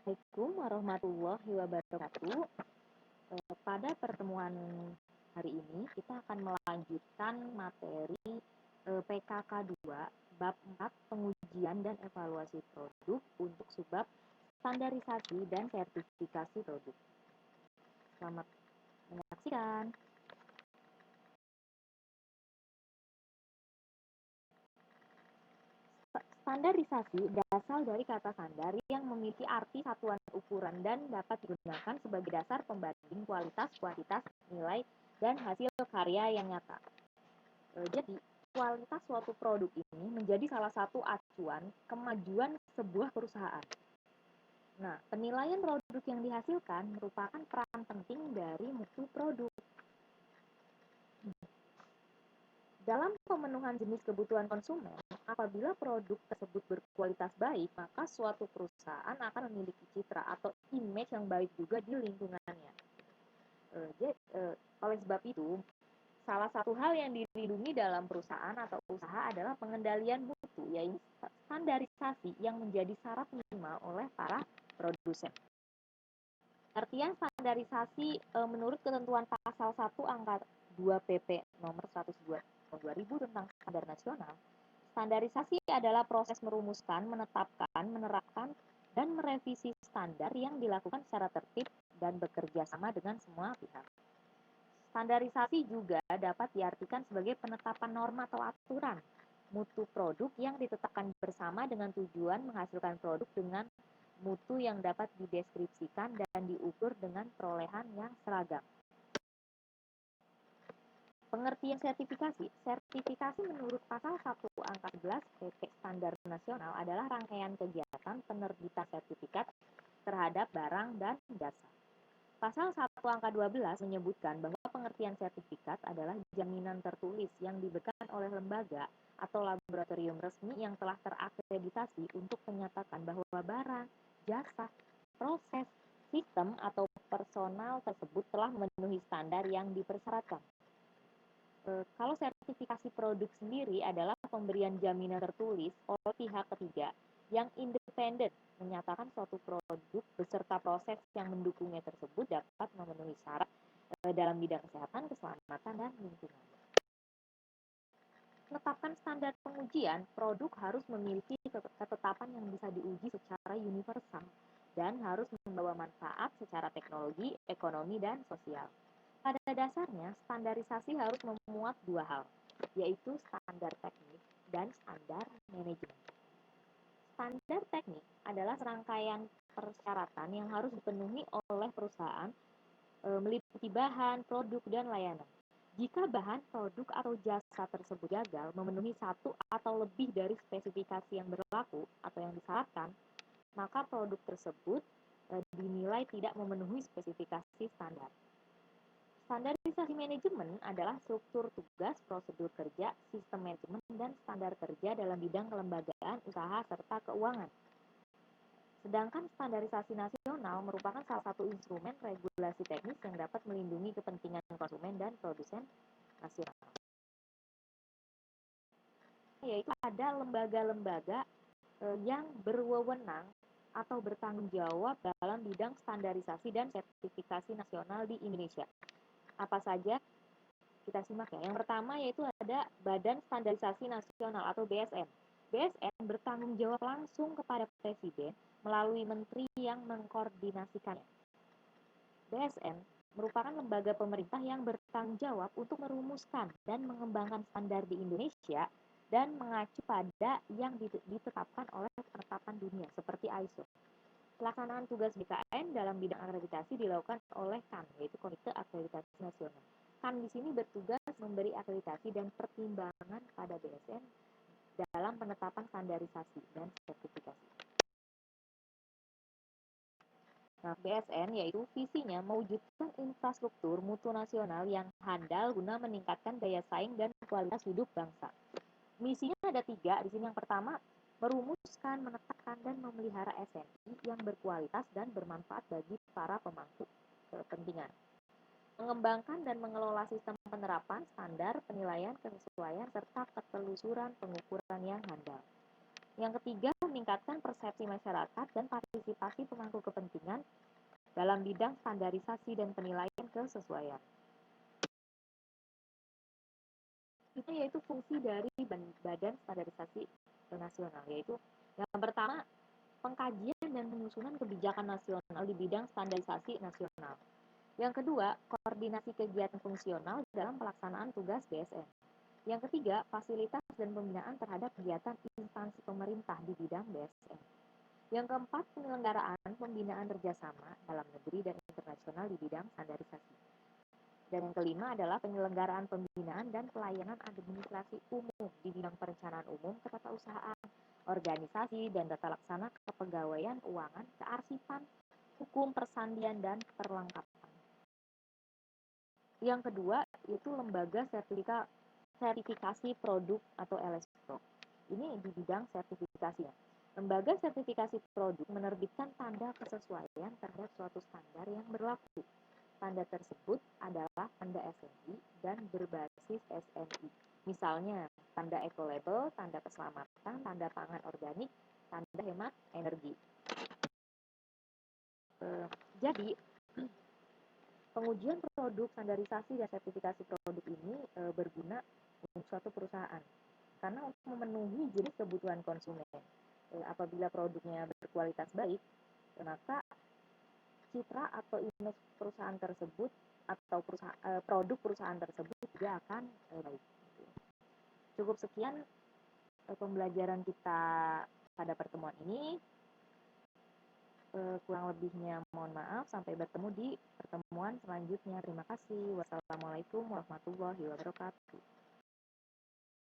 Assalamualaikum warahmatullahi wabarakatuh. Pada pertemuan hari ini kita akan melanjutkan materi PKK 2 bab 4 pengujian dan evaluasi produk untuk subbab standarisasi dan sertifikasi produk. Selamat menyaksikan. Standarisasi berasal dari kata standar yang memiliki arti satuan ukuran dan dapat digunakan sebagai dasar pembanding kualitas, kuantitas, nilai, dan hasil karya yang nyata. Jadi, kualitas suatu produk ini menjadi salah satu acuan kemajuan sebuah perusahaan. Nah, penilaian produk yang dihasilkan merupakan peran penting dari mutu produk. Dalam pemenuhan jenis kebutuhan konsumen, apabila produk tersebut berkualitas baik, maka suatu perusahaan akan memiliki citra atau image yang baik juga di lingkungannya. Oleh sebab itu, salah satu hal yang dilindungi dalam perusahaan atau usaha adalah pengendalian mutu, yaitu standarisasi yang menjadi syarat minimal oleh para produsen. Artian standarisasi menurut ketentuan pasal 1 angka 2 PP nomor 102 2000 tentang standar nasional, standarisasi adalah proses merumuskan, menetapkan, menerapkan, dan merevisi standar yang dilakukan secara tertib dan bekerja sama dengan semua pihak. Standarisasi juga dapat diartikan sebagai penetapan norma atau aturan mutu produk yang ditetapkan bersama dengan tujuan menghasilkan produk dengan mutu yang dapat dideskripsikan dan diukur dengan perolehan yang seragam. Pengertian sertifikasi. Sertifikasi menurut pasal 1 angka 11 PP Standar Nasional adalah rangkaian kegiatan penerbitan sertifikat terhadap barang dan jasa. Pasal 1 angka 12 menyebutkan bahwa pengertian sertifikat adalah jaminan tertulis yang diberikan oleh lembaga atau laboratorium resmi yang telah terakreditasi untuk menyatakan bahwa barang, jasa, proses, sistem, atau personal tersebut telah memenuhi standar yang dipersyaratkan. Kalau sertifikasi produk sendiri adalah pemberian jaminan tertulis oleh pihak ketiga yang independen menyatakan suatu produk beserta proses yang mendukungnya tersebut dapat memenuhi syarat dalam bidang kesehatan, keselamatan, dan lingkungan. Menetapkan standar pengujian, produk harus memiliki ketetapan yang bisa diuji secara universal dan harus membawa manfaat secara teknologi, ekonomi, dan sosial. Pada dasarnya, standarisasi harus memuat dua hal, yaitu standar teknik dan standar manajemen. Standar teknik adalah serangkaian persyaratan yang harus dipenuhi oleh perusahaan, meliputi bahan, produk, dan layanan. Jika bahan, produk, atau jasa tersebut gagal memenuhi satu atau lebih dari spesifikasi yang berlaku atau yang disyaratkan, maka produk tersebut dinilai tidak memenuhi spesifikasi standar. Standarisasi manajemen adalah struktur tugas, prosedur kerja, sistem manajemen, dan standar kerja dalam bidang kelembagaan, usaha, serta keuangan. Sedangkan standarisasi nasional merupakan salah satu instrumen regulasi teknis yang dapat melindungi kepentingan konsumen dan produsen nasional. Yaitu ada lembaga-lembaga yang berwenang atau bertanggung jawab dalam bidang standarisasi dan sertifikasi nasional di Indonesia. Apa saja? Kita simak ya. Yang pertama yaitu ada Badan Standarisasi Nasional atau BSN. BSN bertanggung jawab langsung kepada Presiden melalui menteri yang mengkoordinasikannya. BSN merupakan lembaga pemerintah yang bertanggung jawab untuk merumuskan dan mengembangkan standar di Indonesia dan mengacu pada yang ditetapkan oleh penetapan dunia seperti ISO. Pelaksanaan tugas BKN dalam bidang akreditasi dilakukan oleh KAN, yaitu Komite Akreditasi Nasional. KAN di sini bertugas memberi akreditasi dan pertimbangan pada BSN dalam penetapan standarisasi dan sertifikasi. Nah, BSN yaitu visinya mewujudkan infrastruktur mutu nasional yang handal guna meningkatkan daya saing dan kualitas hidup bangsa. Misinya ada 3. Di sini yang pertama, merumuskan, menetapkan, dan memelihara SNI yang berkualitas dan bermanfaat bagi para pemangku kepentingan. Mengembangkan dan mengelola sistem penerapan, standar, penilaian, kesesuaian, serta ketelusuran pengukuran yang handal. Yang ketiga, meningkatkan persepsi masyarakat dan partisipasi pemangku kepentingan dalam bidang standarisasi dan penilaian kesesuaian. Itu yaitu fungsi dari Badan Standarisasi Nasional, yaitu yang pertama, pengkajian dan penyusunan kebijakan nasional di bidang standarisasi nasional. Yang kedua, koordinasi kegiatan fungsional dalam pelaksanaan tugas BSN. Yang ketiga, fasilitas dan pembinaan terhadap kegiatan instansi pemerintah di bidang BSN. Yang keempat, penyelenggaraan pembinaan kerjasama dalam negeri dan internasional di bidang standarisasi. Dan yang kelima adalah penyelenggaraan pembinaan dan pelayanan administrasi umum di bidang perencanaan umum, ketatarusahaan, organisasi, dan tata laksana kepegawaian keuangan, kearsipan, hukum, persandian, dan perlengkapan. Yang kedua, itu lembaga sertifikasi produk atau LSPRO. Ini di bidang sertifikasinya. Lembaga sertifikasi produk menerbitkan tanda kesesuaian terhadap suatu standar yang berlaku. Tanda tersebut adalah tanda SNI dan berbasis SNI. Misalnya, tanda eco-label, tanda keselamatan, tanda pangan organik, tanda hemat energi. Jadi, pengujian produk, standarisasi, dan sertifikasi produk ini berguna untuk suatu perusahaan. Karena untuk memenuhi jenis kebutuhan konsumen. Apabila produknya berkualitas baik, maka citra atau image perusahaan tersebut atau produk perusahaan tersebut juga akan baik. Cukup sekian pembelajaran kita pada pertemuan ini. Kurang lebihnya mohon maaf. Sampai bertemu di pertemuan selanjutnya. Terima kasih. Wassalamualaikum warahmatullahi wabarakatuh.